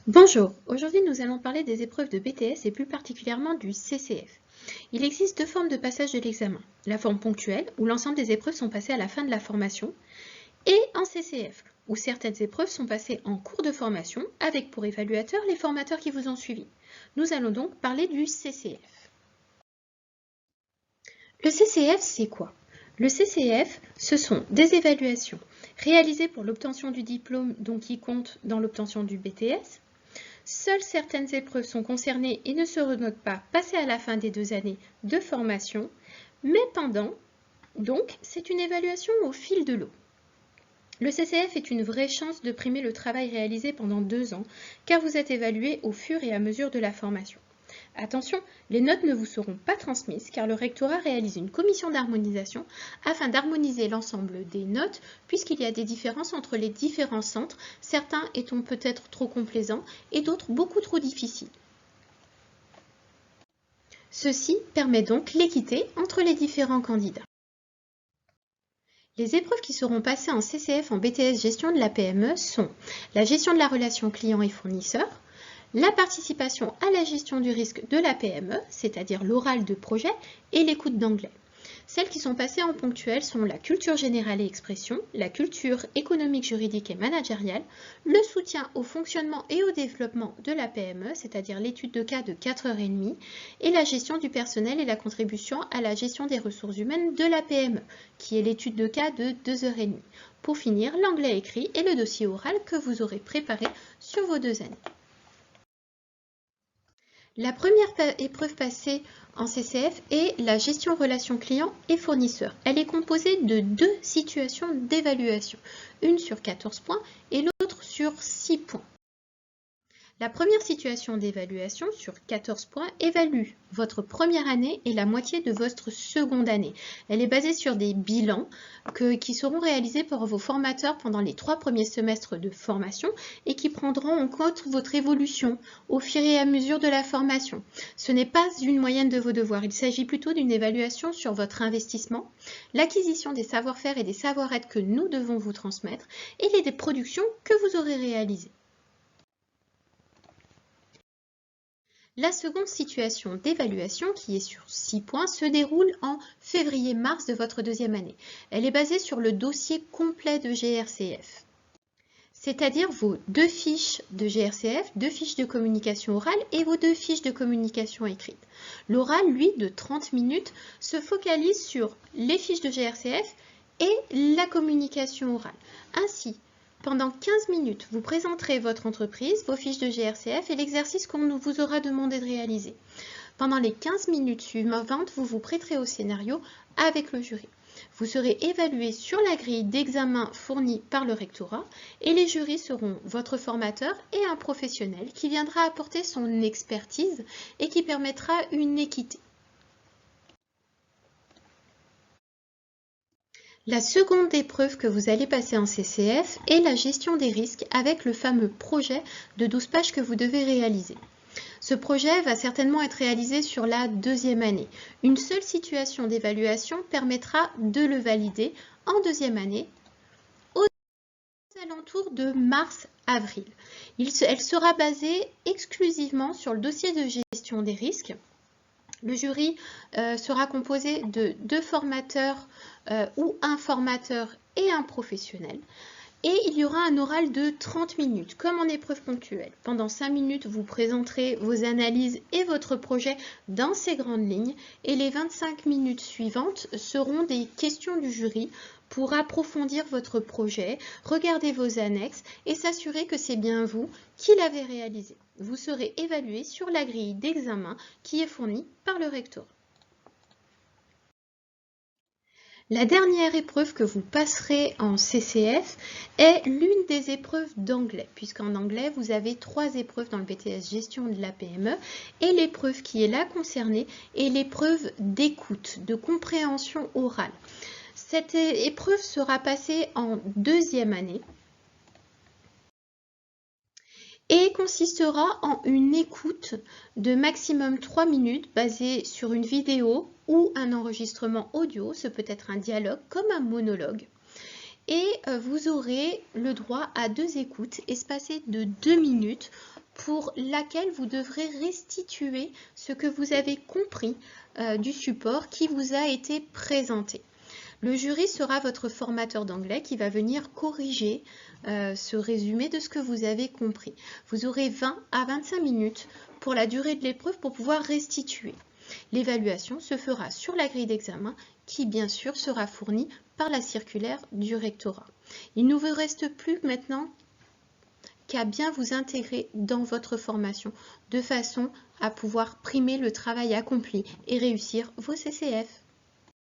Bonjour, aujourd'hui nous allons parler des épreuves de BTS et plus particulièrement du CCF. Il existe deux formes de passage de l'examen. La forme ponctuelle, où l'ensemble des épreuves sont passées à la fin de la formation, et en CCF, où certaines épreuves sont passées en cours de formation, avec pour évaluateurs les formateurs qui vous ont suivi. Nous allons donc parler du CCF. Le CCF, c'est quoi? Le CCF, ce sont des évaluations réalisées pour l'obtention du diplôme, donc qui comptent dans l'obtention du BTS. Seules certaines épreuves sont concernées et ne se renotent pas passées à la fin des 2 années de formation, mais pendant, donc, c'est une évaluation au fil de l'eau. Le CCF est une vraie chance de primer le travail réalisé pendant 2 ans, car vous êtes évalué au fur et à mesure de la formation. Attention, les notes ne vous seront pas transmises car le rectorat réalise une commission d'harmonisation afin d'harmoniser l'ensemble des notes puisqu'il y a des différences entre les différents centres, certains étant peut-être trop complaisants et d'autres beaucoup trop difficiles. Ceci permet donc l'équité entre les différents candidats. Les épreuves qui seront passées en CCF en BTS gestion de la PME sont la gestion de la relation client et fournisseur, la participation à la gestion du risque de la PME, c'est-à-dire l'oral de projet, et l'écoute d'anglais. Celles qui sont passées en ponctuel sont la culture générale et expression, la culture économique, juridique et managériale, le soutien au fonctionnement et au développement de la PME, c'est-à-dire l'étude de cas de 4h30, et la gestion du personnel et la contribution à la gestion des ressources humaines de la PME, qui est l'étude de cas de 2h30. Pour finir, l'anglais écrit et le dossier oral que vous aurez préparé sur vos 2 années. La première épreuve passée en CCF est la gestion relation client et fournisseur. Elle est composée de 2 situations d'évaluation, une sur 14 points et l'autre sur 6 points. La première situation d'évaluation sur 14 points évalue votre première année et la moitié de votre seconde année. Elle est basée sur des bilans qui seront réalisés par vos formateurs pendant les 3 premiers semestres de formation et qui prendront en compte votre évolution au fur et à mesure de la formation. Ce n'est pas une moyenne de vos devoirs, il s'agit plutôt d'une évaluation sur votre investissement, l'acquisition des savoir-faire et des savoir-être que nous devons vous transmettre et les productions que vous aurez réalisées. La seconde situation d'évaluation, qui est sur 6 points, se déroule en février-mars de votre deuxième année. Elle est basée sur le dossier complet de GRCF, c'est-à-dire vos 2 fiches de GRCF, 2 fiches de communication orale et vos 2 fiches de communication écrite. L'oral, lui, de 30 minutes, se focalise sur les fiches de GRCF et la communication orale. Ainsi, pendant 15 minutes, vous présenterez votre entreprise, vos fiches de GRCF et l'exercice qu'on vous aura demandé de réaliser. Pendant les 15 minutes suivantes, vous vous prêterez au scénario avec le jury. Vous serez évalué sur la grille d'examen fournie par le rectorat et les jurys seront votre formateur et un professionnel qui viendra apporter son expertise et qui permettra une équité. La seconde épreuve que vous allez passer en CCF est la gestion des risques avec le fameux projet de 12 pages que vous devez réaliser. Ce projet va certainement être réalisé sur la deuxième année. Une seule situation d'évaluation permettra de le valider en deuxième année aux alentours de mars-avril. Elle sera basée exclusivement sur le dossier de gestion des risques. Le jury sera composé de 2 formateurs ou un formateur et un professionnel. Et il y aura un oral de 30 minutes, comme en épreuve ponctuelle. Pendant 5 minutes, vous présenterez vos analyses et votre projet dans ces grandes lignes. Et les 25 minutes suivantes seront des questions du jury pour approfondir votre projet, regarder vos annexes et s'assurer que c'est bien vous qui l'avez réalisé. Vous serez évalué sur la grille d'examen qui est fournie par le rectorat. La dernière épreuve que vous passerez en CCF est l'une des épreuves d'anglais, puisqu'en anglais, vous avez 3 épreuves dans le BTS gestion de la PME, et l'épreuve qui est là concernée est l'épreuve d'écoute, de compréhension orale. Cette épreuve sera passée en deuxième année et consistera en une écoute de maximum 3 minutes basée sur une vidéo ou un enregistrement audio, ce peut être un dialogue comme un monologue. Et vous aurez le droit à 2 écoutes espacées de 2 minutes pour laquelle vous devrez restituer ce que vous avez compris du support qui vous a été présenté. Le jury sera votre formateur d'anglais qui va venir corriger ce résumé de ce que vous avez compris. Vous aurez 20 à 25 minutes pour la durée de l'épreuve pour pouvoir restituer. L'évaluation se fera sur la grille d'examen qui, bien sûr, sera fournie par la circulaire du rectorat. Il ne vous reste plus maintenant qu'à bien vous intégrer dans votre formation de façon à pouvoir primer le travail accompli et réussir vos CCF.